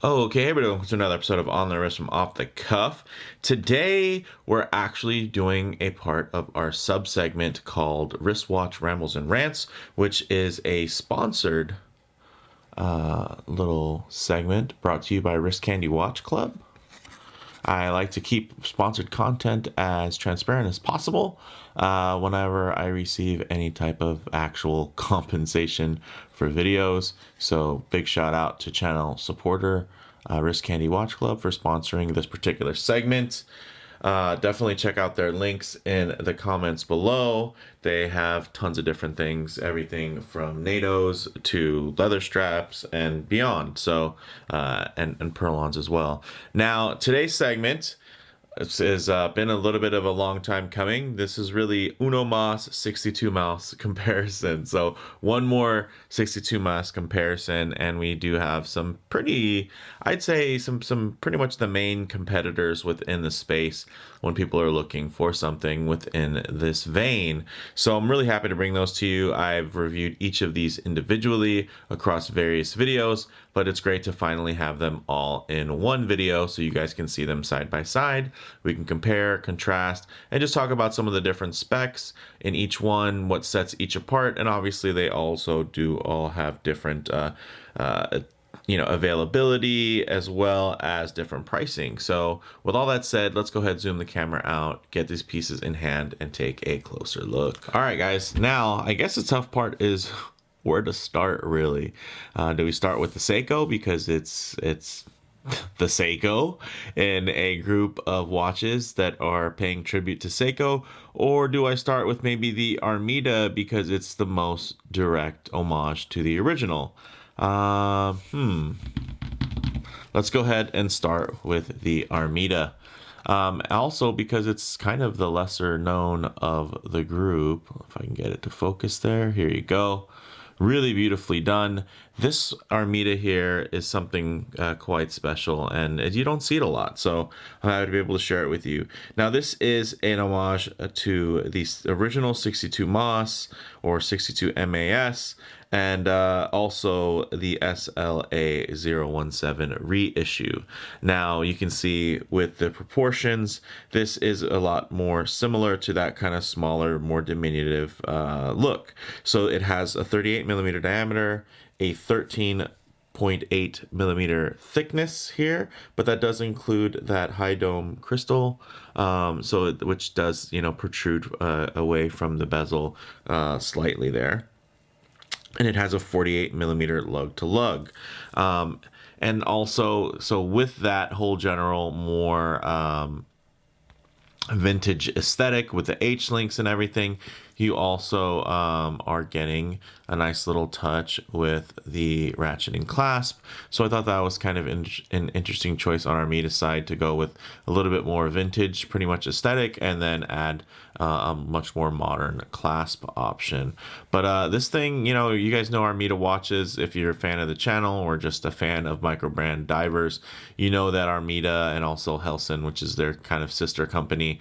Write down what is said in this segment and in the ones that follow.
Oh, okay, everybody, welcome to another episode of On the Wrist from Off the Cuff. Today, we're actually doing a part of our sub-segment called Wristwatch Rambles and Rants, which is a sponsored little segment brought to you by Wrist Candy Watch Club. I like to keep sponsored content as transparent as possible whenever I receive any type of actual compensation for videos. So big shout out to channel supporter Wrist Candy Watch Club for sponsoring this particular segment. Definitely check out their links in the comments below. They have tons of different things, everything from NATOs to leather straps and beyond. So, and Perlons as well. Now, today's segment has been a little bit of a long time coming. This is really Uno Mas 62 Mas comparison. So one more 62 Mas comparison, and we do have some pretty, I'd say some pretty much the main competitors within the space when people are looking for something within this vein. So I'm really happy to bring those to you. I've reviewed each of these individually across various videos, but it's great to finally have them all in one video so you guys can see them side by side. We can compare, contrast, and just talk about some of the different specs in each one, what sets each apart, and obviously they also do all have different availability as well as different pricing. So with all that said, let's go ahead, zoom the camera out, get these pieces in hand, and take a closer look. All right, guys, now I guess the tough part is where to start, really. Do we start with the Seiko because it's the Seiko in a group of watches that are paying tribute to Seiko, or do I start with maybe the Armida because it's the most direct homage to the original? Let's go ahead and start with the Armida. Also because it's kind of the lesser known of the group. If I can get it to focus there, here you go. Really beautifully done. This Armida here is something quite special, and you don't see it a lot, so I'm happy to be able to share it with you. Now, this is an homage to the original 62 MAS or 62 MAS, and also the SLA017 reissue. Now, you can see with the proportions, this is a lot more similar to that kind of smaller, more diminutive look. So it has a 38mm diameter, a 13.8mm thickness here, but that does include that high dome crystal, which does protrude away from the bezel slightly there. And it has a 48mm lug to lug. And also, so with that whole general more vintage aesthetic with the H-links and everything, you also are getting a nice little touch with the ratcheting clasp. So I thought that was kind of an interesting choice on Armida's side to go with a little bit more vintage, pretty much aesthetic, and then add a much more modern clasp option. But this thing, you guys know Armida watches. If you're a fan of the channel or just a fan of microbrand divers, you know that Armida and also Helson, which is their kind of sister company,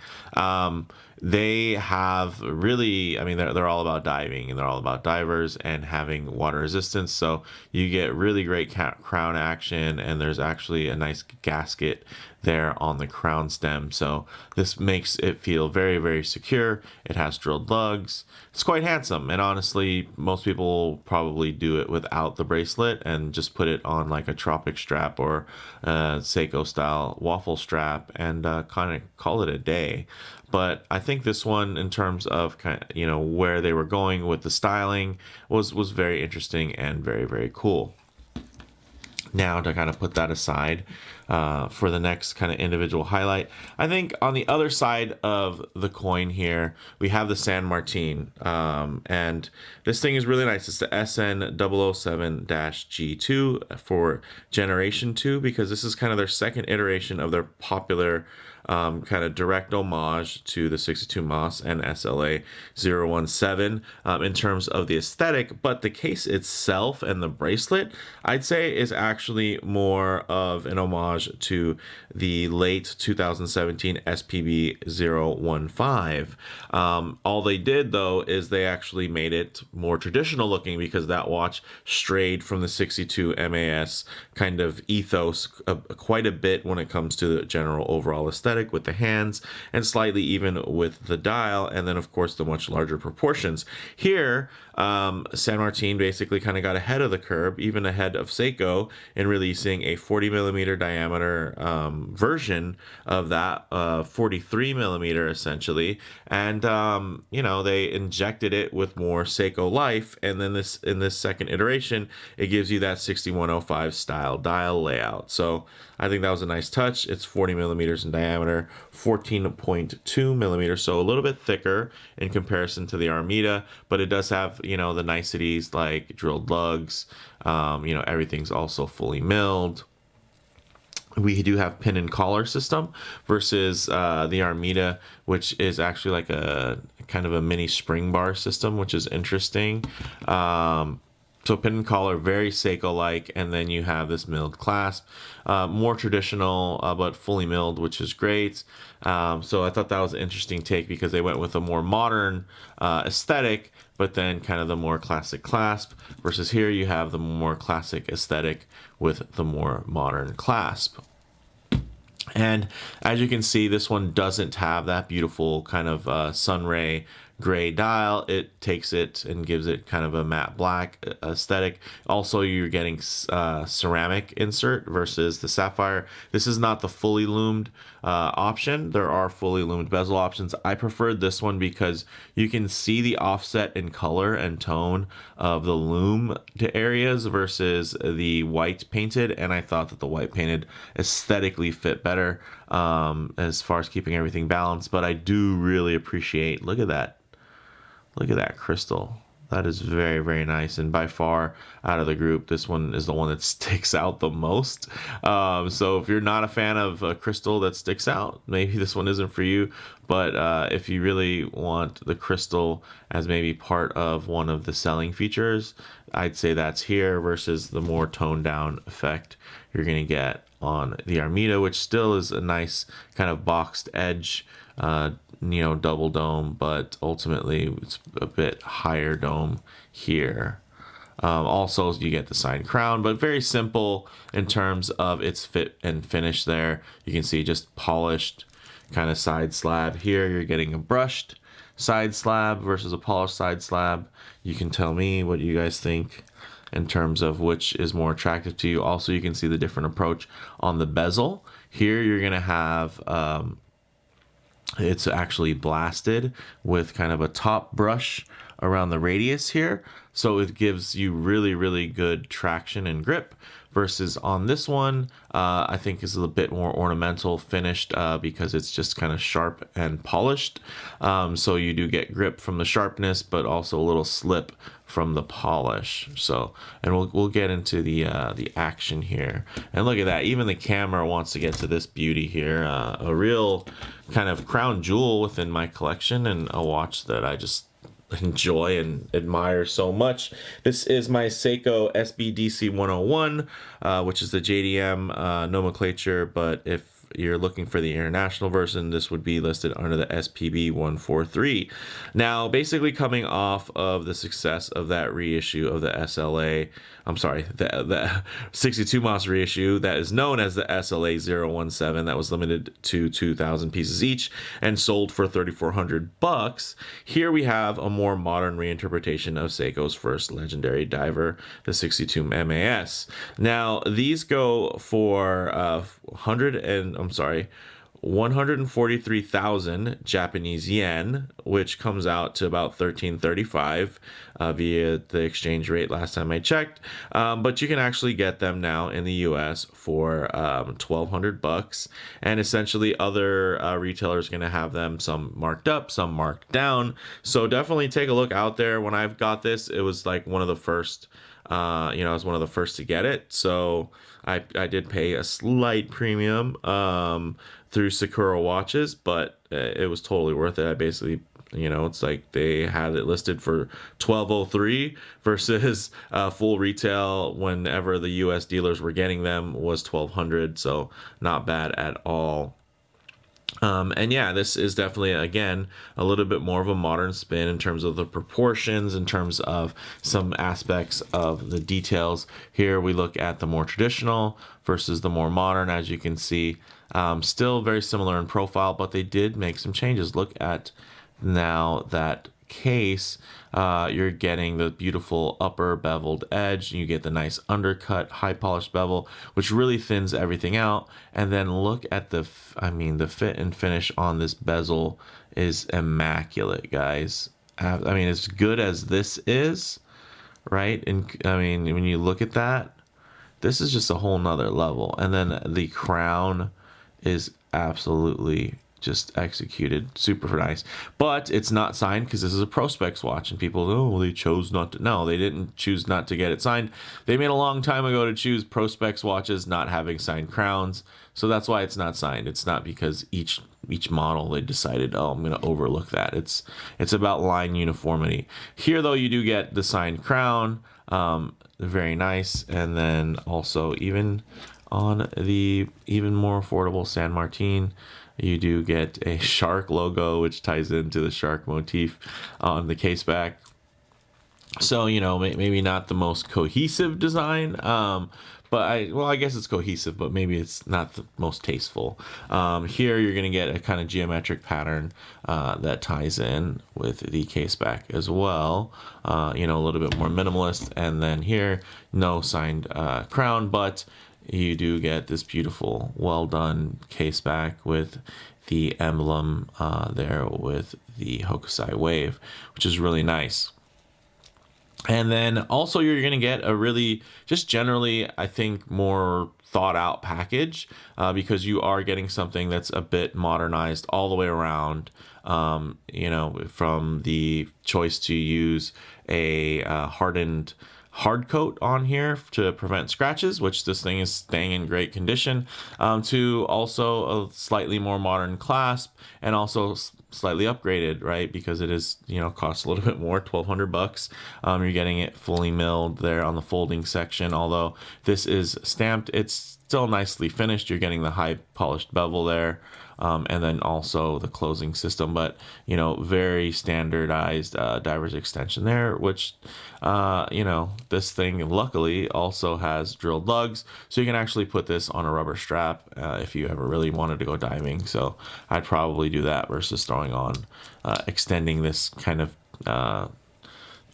they have really, they're all about diving, and they're all about divers and having water resistance. So you get really great crown action, and there's actually a nice gasket there on the crown stem. So this makes it feel very, very secure. It has drilled lugs. It's quite handsome. And honestly, most people probably do it without the bracelet and just put it on like a tropic strap or a Seiko style waffle strap and kind of call it a day. But I think this one, in terms of where they were going with the styling, was very interesting and very, very cool. Now, to kind of put that aside for the next kind of individual highlight, I think on the other side of the coin here, we have the San Martin. And this thing is really nice. It's the SN007-G2 for Generation 2, because this is kind of their second iteration of their popular kind of direct homage to the 62 MAS and SLA 017 in terms of the aesthetic, but the case itself and the bracelet, I'd say, is actually more of an homage homage to the late 2017 SPB015. All they did, though, is they actually made it more traditional looking, because that watch strayed from the 62 MAS kind of ethos quite a bit when it comes to the general overall aesthetic with the hands, and slightly even with the dial, and then of course the much larger proportions. Here, San Martin basically kind of got ahead of the curve, even ahead of Seiko, in releasing a 40 millimeter diameter version of that, 43 millimeter essentially, and you know, they injected it with more Seiko life, and then in this second iteration, it gives you that 6105 style dial layout. So I think that was a nice touch. It's 40 millimeters in diameter, 14.2 millimeters, so a little bit thicker in comparison to the Armida, but it does have, you know, the niceties like drilled lugs. You know, everything's also fully milled. We do have pin and collar system versus the Armida, which is actually like a kind of a mini spring bar system, which is interesting. So pin and collar, very Seiko-like, and then you have this milled clasp, more traditional, but fully milled, which is great. So I thought that was an interesting take, because they went with a more modern aesthetic, but then kind of the more classic clasp, versus here you have the more classic aesthetic with the more modern clasp. And as you can see, this one doesn't have that beautiful kind of sunray gray dial. It takes it and gives it kind of a matte black aesthetic. Also, you're getting ceramic insert versus the sapphire. This is not the fully loomed option. There are fully loomed bezel options. I preferred this one because you can see the offset in color and tone of the lume areas versus the white painted, and I thought that the white painted aesthetically fit better as far as keeping everything balanced. But I do really appreciate, look at that crystal. That is very, very nice, and by far out of the group, this one is the one that sticks out the most. So if you're not a fan of a crystal that sticks out, maybe this one isn't for you. But if you really want the crystal as maybe part of one of the selling features, I'd say that's here, versus the more toned down effect you're gonna get on the Armida, which still is a nice kind of boxed edge, you know, double dome, but ultimately it's a bit higher dome here. Also, you get the side crown, but very simple in terms of its fit and finish there. You can see just polished kind of side slab. Here you're getting a brushed side slab versus a polished side slab. You can tell me what you guys think in terms of which is more attractive to you. Also, you can see the different approach on the bezel. Here you're gonna have it's actually blasted with kind of a top brush around the radius here, so it gives you really, really good traction and grip, versus on this one I think is a bit more ornamental finished, because it's just kind of sharp and polished, so you do get grip from the sharpness, but also a little slip from the polish. So, and we'll get into the action here, and look at that, even the camera wants to get to this beauty here. A real kind of crown jewel within my collection, and a watch that I just enjoy and admire so much. This is my Seiko SBDC101, which is the JDM nomenclature, but if you're looking for the international version, this would be listed under the SPB143. Now, basically coming off of the success of that reissue of the SLA, I'm sorry, the 62 MOS reissue that is known as the SLA017, that was limited to 2,000 pieces each and sold for $3,400. Here we have a more modern reinterpretation of Seiko's first legendary diver, the 62 MAS. Now, these go for 143,000 Japanese yen, which comes out to about 1335 via the exchange rate last time I checked. But you can actually get them now in the US for $1,200, and essentially other retailers are going to have them some marked up, some marked down. So definitely take a look out there. When I've got this, it was like one of the first. I was one of the first to get it, so I did pay a slight premium through Sakura Watches, but it was totally worth it. I basically It's like they had it listed for 1203 versus full retail whenever the US dealers were getting them was 1200. So not bad at all. And yeah, this is definitely, again, a little bit more of a modern spin in terms of the proportions, in terms of some aspects of the details. Here we look at the more traditional versus the more modern, as you can see. Still very similar in profile, but they did make some changes. Look at now that case. You're getting the beautiful upper beveled edge. You get the nice undercut, high polished bevel, which really thins everything out. And then look at the fit and finish on this bezel is immaculate, guys. As good as this is, right? And when you look at that, this is just a whole nother level. And then the crown is absolutely just executed super nice, but it's not signed because this is a Prospex watch, and people, they chose not to. No, they didn't choose not to get it signed. They made a long time ago to choose Prospex watches not having signed crowns, so that's why it's not signed. It's not because each model they decided, I'm going to overlook that. It's about line uniformity. Here though, you do get the signed crown, very nice, and then also even on the even more affordable San Martin, you do get a shark logo, which ties into the shark motif on the case back. So, maybe not the most cohesive design, but I guess it's cohesive, but maybe it's not the most tasteful. Here you're going to get a kind of geometric pattern that ties in with the case back as well. A little bit more minimalist. And then here, no signed crown, but you do get this beautiful, well done case back with the emblem there with the Hokusai wave, which is really nice. And then also you're going to get a really, just generally, I think, more thought out package because you are getting something that's a bit modernized all the way around. From the choice to use a hardened hard coat on here to prevent scratches, which this thing is staying in great condition, to also a slightly more modern clasp, and also slightly upgraded, right? Because it is, costs a little bit more, $1,200. You're getting it fully milled there on the folding section. Although this is stamped, it's still nicely finished. You're getting the high polished bevel there. And then also the closing system, but very standardized diver's extension there, which this thing luckily also has drilled lugs, so you can actually put this on a rubber strap if you ever really wanted to go diving. So I'd probably do that versus throwing on extending this kind of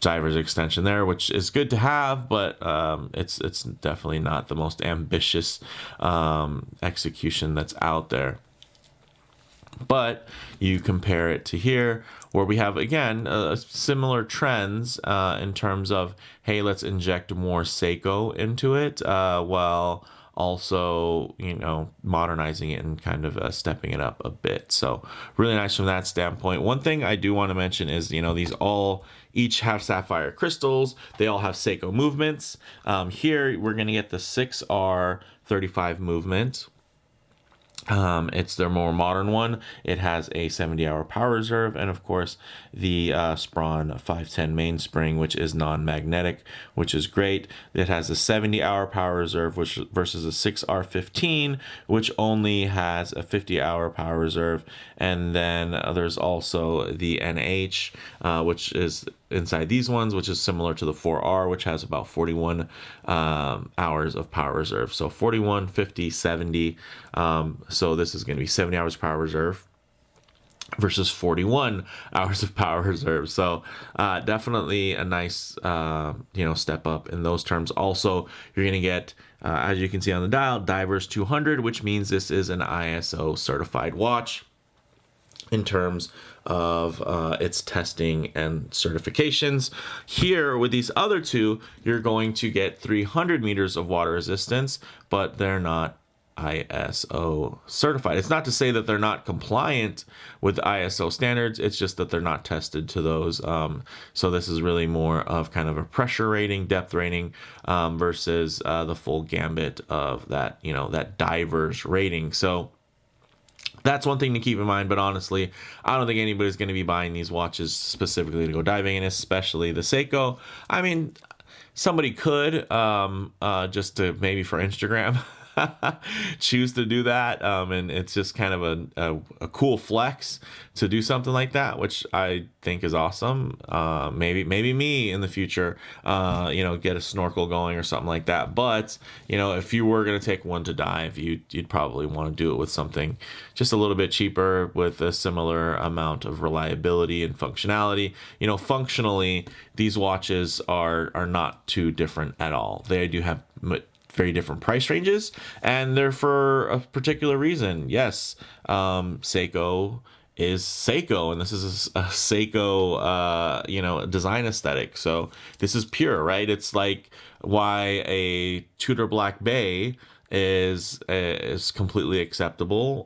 diver's extension there, which is good to have, but it's definitely not the most ambitious execution that's out there. But you compare it to here, where we have, again, similar trends in terms of, hey, let's inject more Seiko into it, while also, modernizing it and kind of stepping it up a bit. So really nice from that standpoint. One thing I do want to mention is, these each have sapphire crystals. They all have Seiko movements. Here, we're going to get the 6R35 movement. It's their more modern one. It has a 70-hour power reserve, and of course the Sprawn 510 mainspring, which is non-magnetic, which is great. It has a 70-hour power reserve, which versus a 6R15, which only has a 50-hour power reserve. And then there's also the NH, which is inside these ones, which is similar to the 4R, which has about 41 hours of power reserve. So 41, 50, 70. So this is going to be 70 hours power reserve versus 41 hours of power reserve. So definitely a nice step up in those terms. Also, you're going to get, as you can see on the dial, Divers 200, which means this is an ISO certified watch in terms of its testing and certifications. Here with these other two, you're going to get 300 meters of water resistance, but they're not ISO certified. It's not to say that they're not compliant with ISO standards, it's just that they're not tested to those. So this is really more of kind of a pressure rating, depth rating, versus the full gambit of that, that divers rating. So That's one thing to keep in mind, but honestly, I don't think anybody's going to be buying these watches specifically to go diving, and especially the Seiko. I mean, somebody could, just to maybe for Instagram, choose to do that, and it's just kind of a cool flex to do something like that, which I think is awesome. Maybe me in the future, get a snorkel going or something like that. But if you were gonna take one to dive, you'd probably want to do it with something just a little bit cheaper with a similar amount of reliability and functionality. Functionally, these watches are not too different at all. They do have very different price ranges, and they're for a particular reason. Yes, Seiko is Seiko, and this is a Seiko, design aesthetic. So this is pure, right? It's like why a Tudor Black Bay is completely acceptable.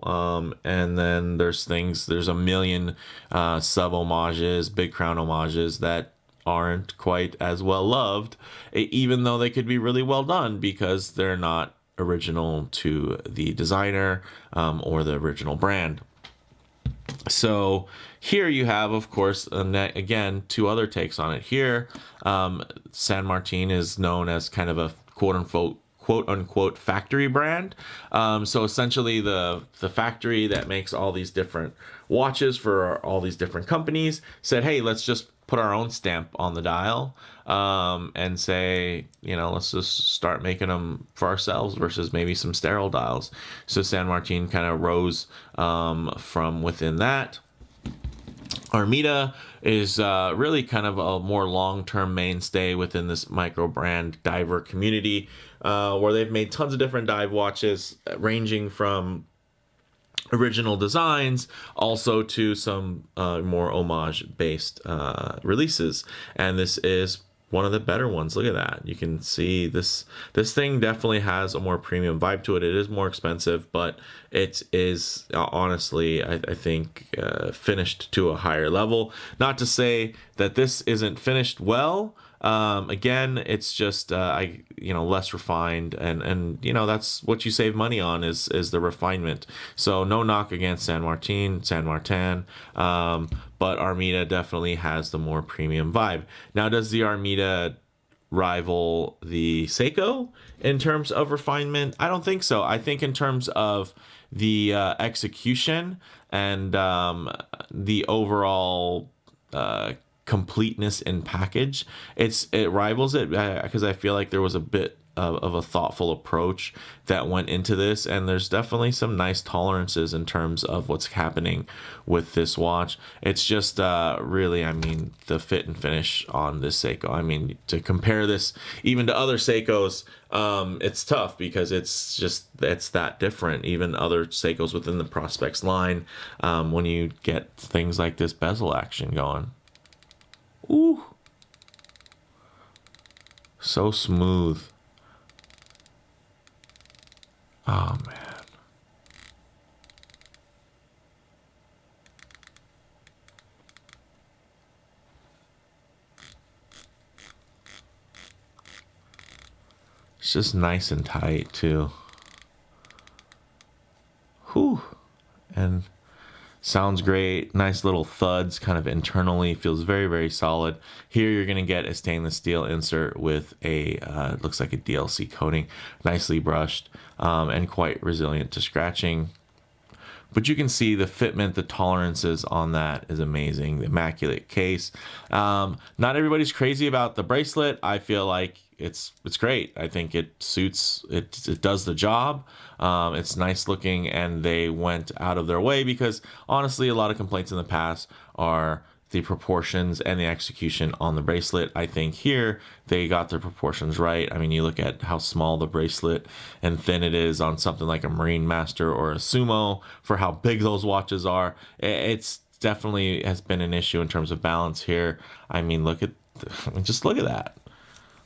And then there's a million sub homages, big crown homages that aren't quite as well loved, even though they could be really well done, because they're not original to the designer, or the original brand. So here you have, of course, again, two other takes on it. Here, San Martin is known as kind of a quote unquote factory brand. So essentially the factory that makes all these different watches for all these different companies said, hey, let's just put our own stamp on the dial, and say, let's just start making them for ourselves versus maybe some sterile dials. So San Martin kind of rose from within that. Armida is really kind of a more long-term mainstay within this micro brand diver community, where they've made tons of different dive watches, ranging from original designs also to some more homage based releases, and this is one of the better ones. Look at that. You can see this thing definitely has a more premium vibe to it. It is more expensive, but it is honestly, I think, finished to a higher level. Not to say that this isn't finished well. Again, it's just less refined, and that's what you save money on is the refinement. So no knock against San Martin, but Armida definitely has the more premium vibe. Now, does the Armida rival the Seiko in terms of refinement? I don't think so. I think in terms of the execution and the overall completeness in package, it rivals it, because I feel like there was a bit of a thoughtful approach that went into this, and there's definitely some nice tolerances in terms of what's happening with this watch. It's just really, the fit and finish on this Seiko, to compare this even to other Seikos, it's tough because it's that different. Even other Seikos within the Prospex line, when you get things like this bezel action going. Ooh, so smooth. Oh man. It's just nice and tight too. Whew. And sounds great. Nice little thuds kind of internally. Feels very, very solid. Here you're going to get a stainless steel insert with a, looks like a DLC coating. Nicely brushed, and quite resilient to scratching. But you can see the fitment, the tolerances on that is amazing. The immaculate case. Not everybody's crazy about the bracelet. I feel like it's great. I think it suits, it does the job. It's nice looking, and they went out of their way, because honestly, a lot of complaints in the past are the proportions and the execution on the bracelet. I think here they got their proportions right. You look at how small the bracelet and thin it is on something like a Marine Master or a Sumo for how big those watches are. It's definitely has been an issue in terms of balance here. Just look at that.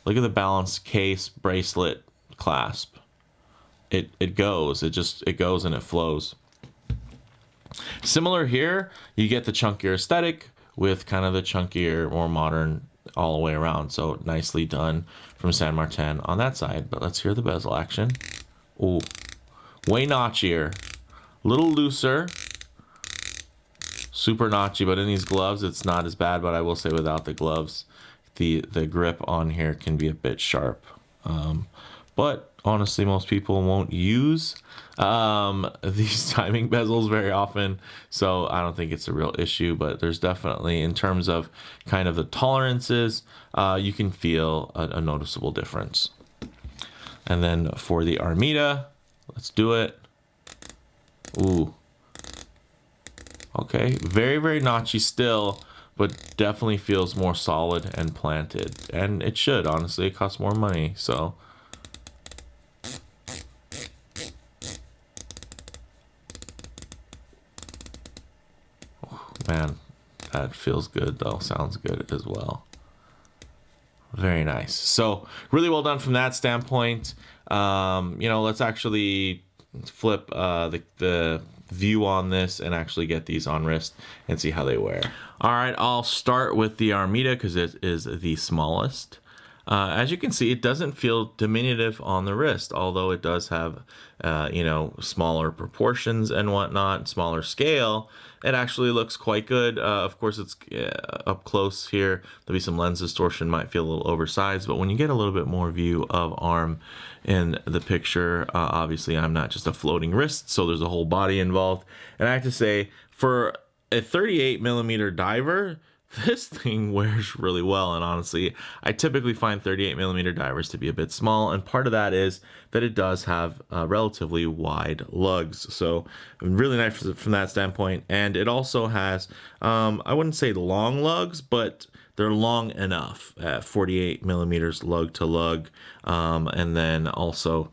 Look at the balance, case, bracelet, clasp. It goes. It goes and it flows. Similar here, you get the chunkier aesthetic with kind of the chunkier, more modern all the way around. So nicely done from San Martin on that side. But let's hear the bezel action. Ooh, way notchier, little looser, super notchy, but in these gloves, it's not as bad. But I will say without the gloves, the grip on here can be a bit sharp. But honestly, most people won't use these timing bezels very often, so I don't think it's a real issue. But there's definitely, in terms of kind of the tolerances, you can feel a noticeable difference. And then for the Armida, let's do it. Ooh. Okay, very, very notchy still, but definitely feels more solid and planted. And it should, honestly. It costs more money, so. Man, that feels good though. Sounds good as well. Very nice. So really well done from that standpoint. You know, let's actually flip the view on this and actually get these on wrist and see how they wear. All right, I'll start with the Armida because it is the smallest. As you can see, it doesn't feel diminutive on the wrist, although it does have, you know, smaller proportions and whatnot, smaller scale. It actually looks quite good. Of course, it's up close here. There'll be some lens distortion, might feel a little oversized, but when you get a little bit more view of arm in the picture, obviously I'm not just a floating wrist, so there's a whole body involved. And I have to say, for a 38mm diver, this thing wears really well. And honestly, I typically find 38mm divers to be a bit small, and part of that is that it does have relatively wide lugs, so really nice from that standpoint. And it also has, I wouldn't say long lugs, but they're long enough at 48mm lug to lug. And then also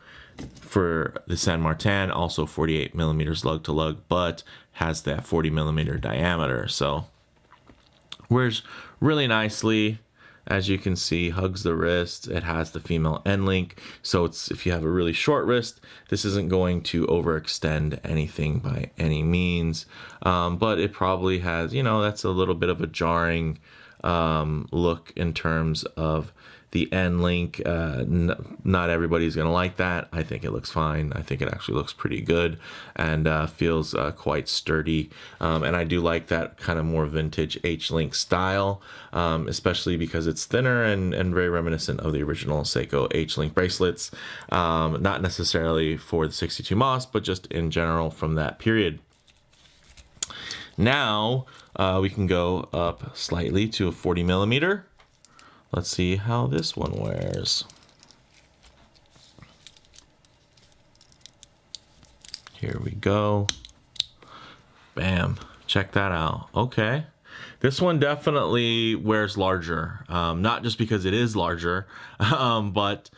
for the San Martin, also 48mm lug to lug, but has that 40mm diameter. So wears really nicely. As you can see, hugs the wrist. It has the female end link, so it's, if you have a really short wrist, this isn't going to overextend anything by any means. But it probably has, you know, that's a little bit of a jarring look in terms of the end link. Not everybody's gonna like that. I think it looks fine. I think it actually looks pretty good and feels quite sturdy. And I do like that kind of more vintage H-link style, especially because it's thinner and very reminiscent of the original Seiko H-link bracelets. Not necessarily for the 62 MOS, but just in general from that period. Now we can go up slightly to a 40mm. Let's see how this one wears. Here we go. Bam. Check that out. Okay. This one definitely wears larger. Not just because it is larger, but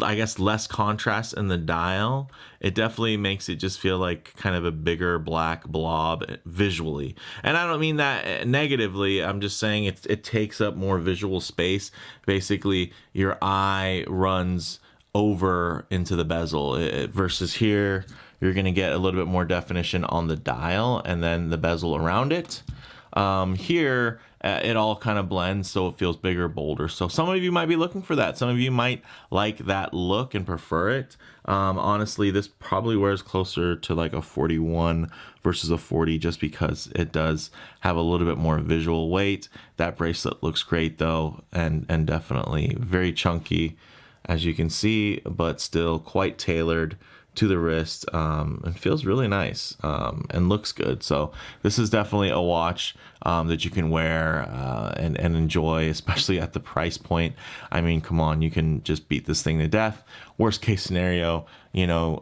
I guess less contrast in the dial, it definitely makes it just feel like kind of a bigger black blob visually. And I don't mean that negatively. I'm just saying it takes up more visual space. Basically, your eye runs over into the bezel versus here, you're going to get a little bit more definition on the dial and then the bezel around it. Here, it all kind of blends, so it feels bigger, bolder. So some of you might be looking for that. Some of you might like that look and prefer it. Honestly, this probably wears closer to like a 41 versus a 40 just because it does have a little bit more visual weight. That bracelet looks great though, and definitely very chunky, as you can see, but still quite tailored to the wrist, and feels really nice, and looks good. So this is definitely a watch that you can wear and enjoy, especially at the price point. I mean, come on, you can just beat this thing to death. Worst case scenario, you know,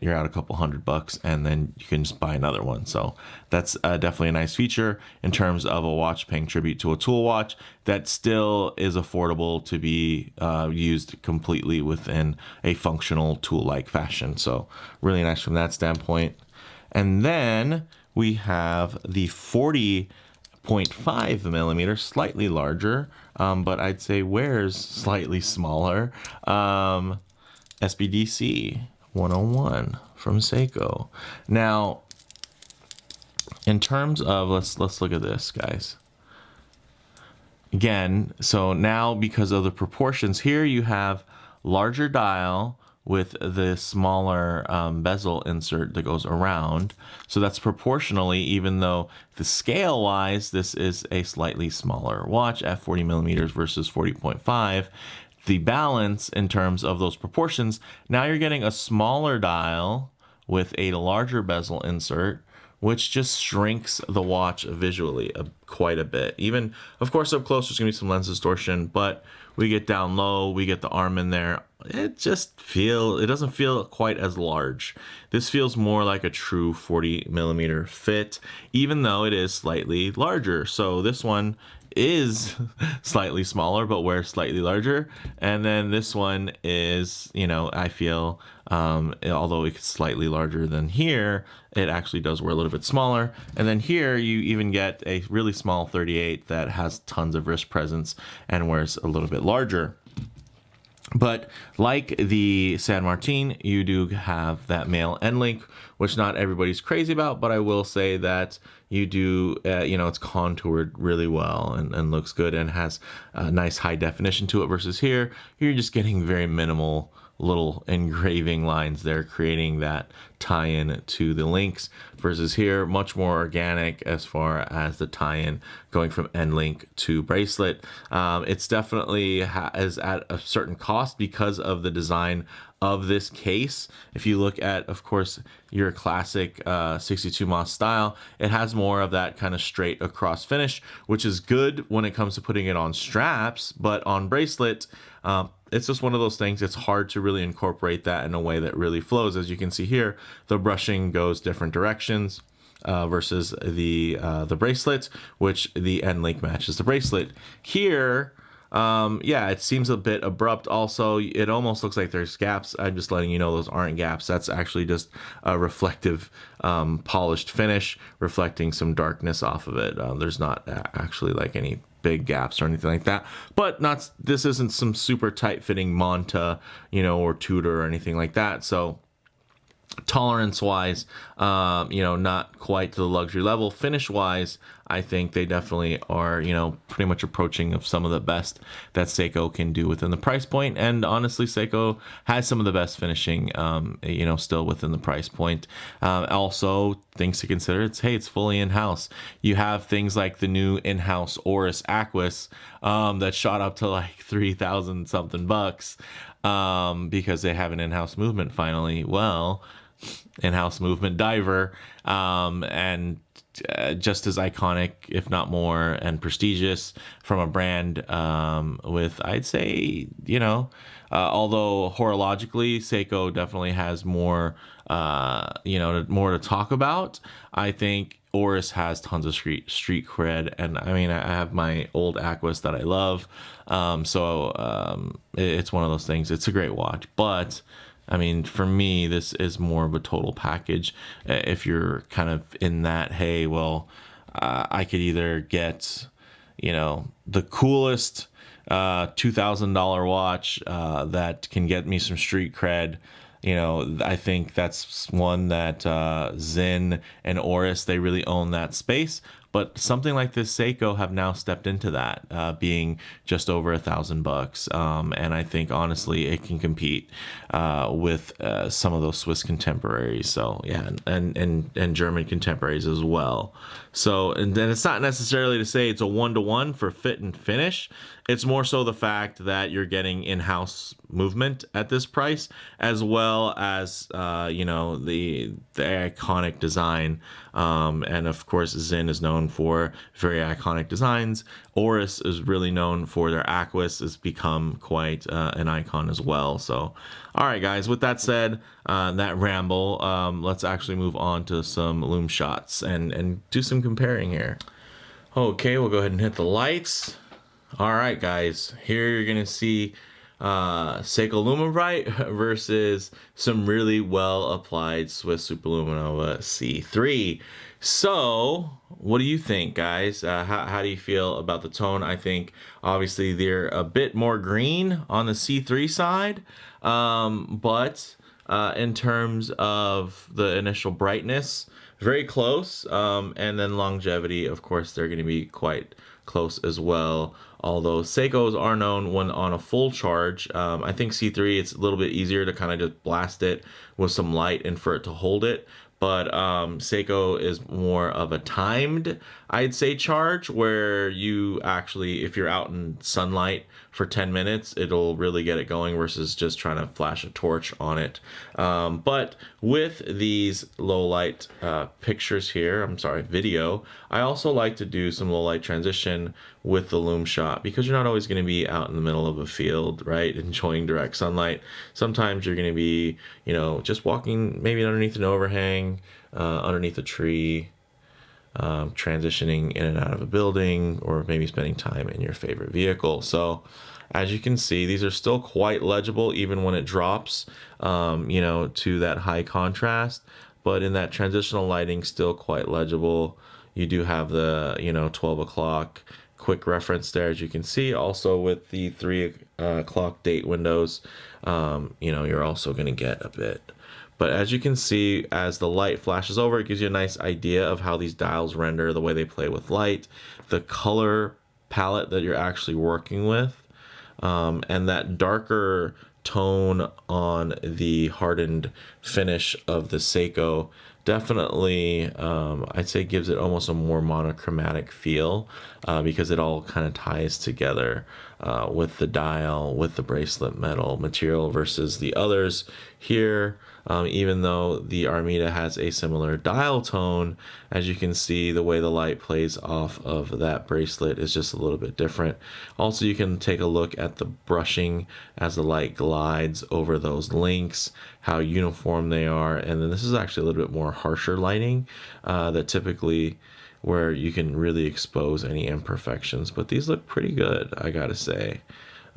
you're out a couple $100 and then you can just buy another one. So that's definitely a nice feature in terms of a watch paying tribute to a tool watch that still is affordable to be used completely within a functional tool-like fashion. So really nice from that standpoint. And then we have the 40.5mm, slightly larger, but I'd say wears slightly smaller. SBDC101 from Seiko. Now, in terms of, let's look at this, guys. Again, so now because of the proportions here, you have larger dial with the smaller bezel insert that goes around. So that's proportionally, even though the scale wise, this is a slightly smaller watch at 40 millimeters versus 40.5. The balance in terms of those proportions, now you're getting a smaller dial with a larger bezel insert, which just shrinks the watch visually quite a bit. Even, of course, up close, there's gonna be some lens distortion, but we get down low, we get the arm in there. It doesn't feel quite as large. This feels more like a true 40 millimeter fit, even though it is slightly larger. So this one is slightly smaller, but wears slightly larger. And then this one is, I feel, although it's slightly larger than here, it actually does wear a little bit smaller. And then here you even get a really small 38 that has tons of wrist presence and wears a little bit larger. But like the San Martin, you do have that male end link, which not everybody's crazy about, but I will say that you do, it's contoured really well and looks good and has a nice high definition to it versus here, you're just getting very minimal little engraving lines there, creating that tie-in to the links versus here, much more organic as far as the tie-in going from end link to bracelet. It's definitely is at a certain cost because of the design of this case. If you look at, of course, your classic 62 Moss style, it has more of that kind of straight across finish, which is good when it comes to putting it on straps, but on bracelet, it's just one of those things. It's hard to really incorporate that in a way that really flows. As you can see here, the brushing goes different directions versus the bracelet, which the end link matches the bracelet. Here, it seems a bit abrupt. Also, it almost looks like there's gaps. I'm just letting you know those aren't gaps. That's actually just a reflective polished finish reflecting some darkness off of it. There's not actually like any big gaps or anything like that, but this isn't some super tight fitting Monta, or Tudor or anything like that. So tolerance wise, not quite to the luxury level. Finish wise, I think they definitely are, pretty much approaching of some of the best that Seiko can do within the price point. And honestly, Seiko has some of the best finishing, still within the price point. Also, things to consider, it's fully in-house. You have things like the new in-house Oris Aquis that shot up to like 3,000 something bucks because they have an in-house movement finally. Well, in-house movement diver, and just as iconic, if not more, and prestigious from a brand with, I'd say, although horologically, Seiko definitely has more, more to talk about. I think Oris has tons of street cred, and I mean, I have my old Aquis that I love, it's one of those things. It's a great watch, but I mean, for me, this is more of a total package. If you're kind of in that, hey, well, I could either get, the coolest $2,000 watch that can get me some street cred. I think that's one that Zen and Oris, they really own that space. But something like this, Seiko have now stepped into that, being just over $1,000, and I think honestly it can compete with some of those Swiss contemporaries. So yeah, and German contemporaries as well. So, and then it's not necessarily to say it's a 1-to-1 for fit and finish. It's more so the fact that you're getting in-house movement at this price, as well as the iconic design. And of course, Zen is known for very iconic designs. Oris is really known for their Aquis. Has become quite an icon as well. So, all right, guys. With that said, that ramble, let's actually move on to some Lume shots and do some comparing here. Okay, we'll go ahead and hit the lights. All right, guys. Here you're gonna see Seiko Lume Bright versus some really well applied Swiss Superluminova C3. So, what do you think, guys? How do you feel about the tone? I think obviously they're a bit more green on the C3 side, but in terms of the initial brightness, very close, and then longevity, of course, they're going to be quite close as well. although Seikos are known when on a full charge. I think C3, it's a little bit easier to kind of just blast it with some light and for it to hold it. But Seiko is more of a timed, I'd say, charge where you actually, if you're out in sunlight for 10 minutes, it'll really get it going versus just trying to flash a torch on it. But with these low light pictures here, I'm sorry, video, I also like to do some low light transition with the Lume shot because you're not always going to be out in the middle of a field, right, enjoying direct sunlight. Sometimes you're going to be, you know, just walking maybe underneath an overhang, underneath a tree, transitioning in and out of a building, or maybe spending time in your favorite vehicle. So as you can see, these are still quite legible even when it drops, you know, to that high contrast, but in that transitional lighting, still quite legible. You do have the, you know, 12 o'clock quick reference there, as you can see. Also with the 3 o'clock date windows, you know, you're also going to get a bit. But as you can see, as the light flashes over, it gives you a nice idea of how these dials render, the way they play with light, the color palette that you're actually working with, and that darker tone on the hardened finish of the Seiko definitely, I'd say, gives it almost a more monochromatic feel, because it all kind of ties together with the dial, with the bracelet metal material versus the others here. Even though the Armida has a similar dial tone, as you can see, the way the light plays off of that bracelet is just a little bit different. Also, you can take a look at the brushing as the light glides over those links, how uniform they are. And then this is actually a little bit more harsher lighting that typically where you can really expose any imperfections. But these look pretty good, I gotta say.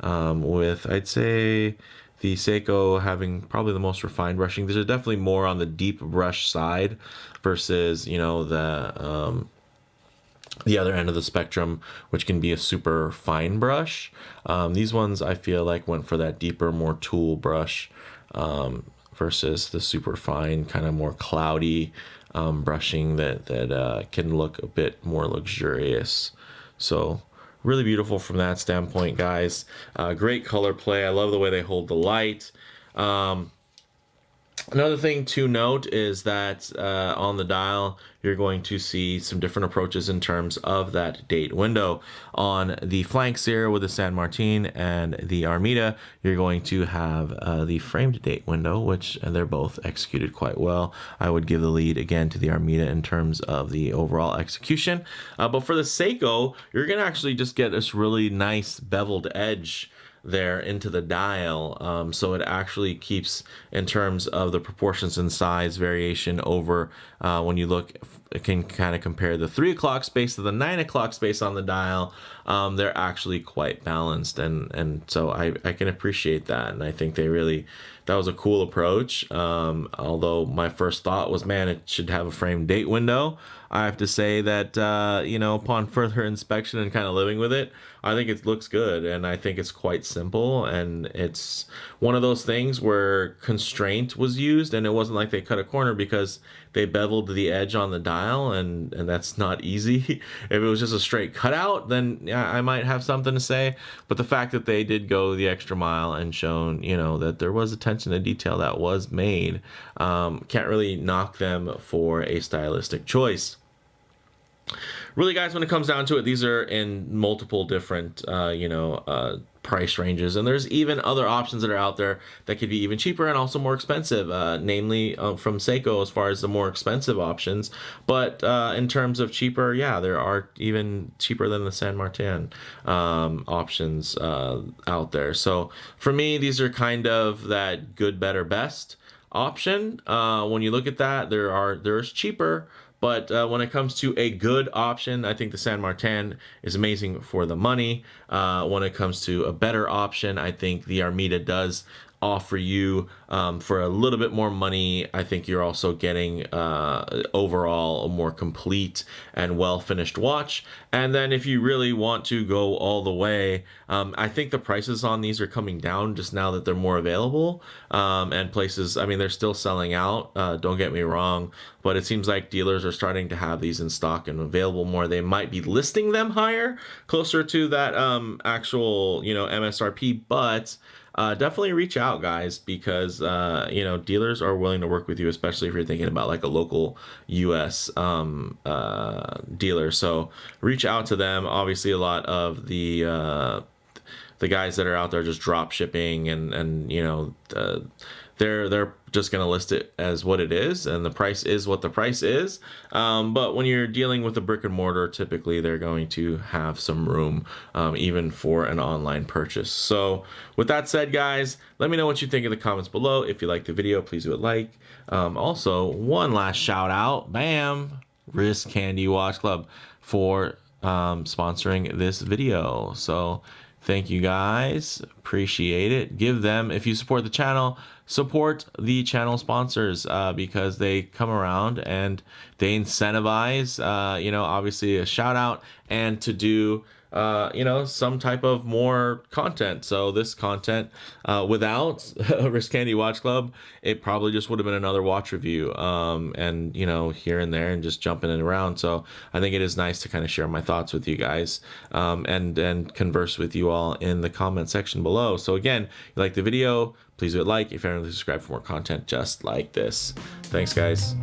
With, I'd say, the Seiko having probably the most refined brushing. There's definitely more on the deep brush side versus, you know, the other end of the spectrum, which can be a super fine brush. These ones I feel like went for that deeper, more tool brush versus the super fine, kind of more cloudy brushing that can look a bit more luxurious. So really beautiful from that standpoint, guys. Great color play. I love the way they hold the light. Another thing to note is that on the dial, you're going to see some different approaches in terms of that date window. On the flanks here with the San Martin and the Armida, you're going to have the framed date window, which they're both executed quite well. I would give the lead again to the Armida in terms of the overall execution. But for the Seiko, you're going to actually just get this really nice beveled edge there into the dial, so it actually keeps in terms of the proportions and size variation over when you look, it can kind of compare the 3 o'clock space to the 9 o'clock space on the dial. They're actually quite balanced, and so I can appreciate that, and I think that was a cool approach. Although my first thought was, man, it should have a framed date window. I have to say that, you know, upon further inspection and kind of living with it, I think it looks good, and I think it's quite simple, and it's one of those things where constraint was used, and it wasn't like they cut a corner because they beveled the edge on the dial, and that's not easy. If it was just a straight cutout, then yeah, I might have something to say, but the fact that they did go the extra mile and shown, you know, that there was attention to detail that was made, can't really knock them for a stylistic choice. Really, guys, when it comes down to it, these are in multiple different, price ranges, and there's even other options that are out there that could be even cheaper and also more expensive, namely from Seiko as far as the more expensive options. But in terms of cheaper, yeah, there are even cheaper than the San Martin options out there. So for me, these are kind of that good, better, best option. When you look at that, there's cheaper. But when it comes to a good option, I think the San Martin is amazing for the money. When it comes to a better option, I think the Armida does offer you for a little bit more money. I think you're also getting overall a more complete and well finished watch. And then if you really want to go all the way, I think the prices on these are coming down just now that they're more available, and places, I mean, they're still selling out, don't get me wrong, but it seems like dealers are starting to have these in stock and available more. They might be listing them higher, closer to that actual, you know, MSRP, but definitely reach out, guys, because you know, dealers are willing to work with you, especially if you're thinking about like a local US dealer. So reach out to them. Obviously, a lot of the guys that are out there just drop shipping, and you know, they're just going to list it as what it is, and the price is what the price is. But when you're dealing with a brick and mortar, typically they're going to have some room, even for an online purchase. So with that said, guys, let me know what you think in the comments below. If you like the video, please do a like. Also, one last shout out, bam, Wrist Candy Watch Club for sponsoring this video. So thank you guys, appreciate it. Give them, if you support the channel, support the channel sponsors, because they come around and they incentivize, you know, obviously a shout out and to do, you know, some type of more content. So this content, without Wrist Candy Watch Club, it probably just would have been another watch review, and you know, here and there and just jumping it around. So I think it is nice to kind of share my thoughts with you guys, and converse with you all in the comment section below. So again, if you like the video, please do it like. If you haven't, subscribe for more content just like this. Thanks, guys.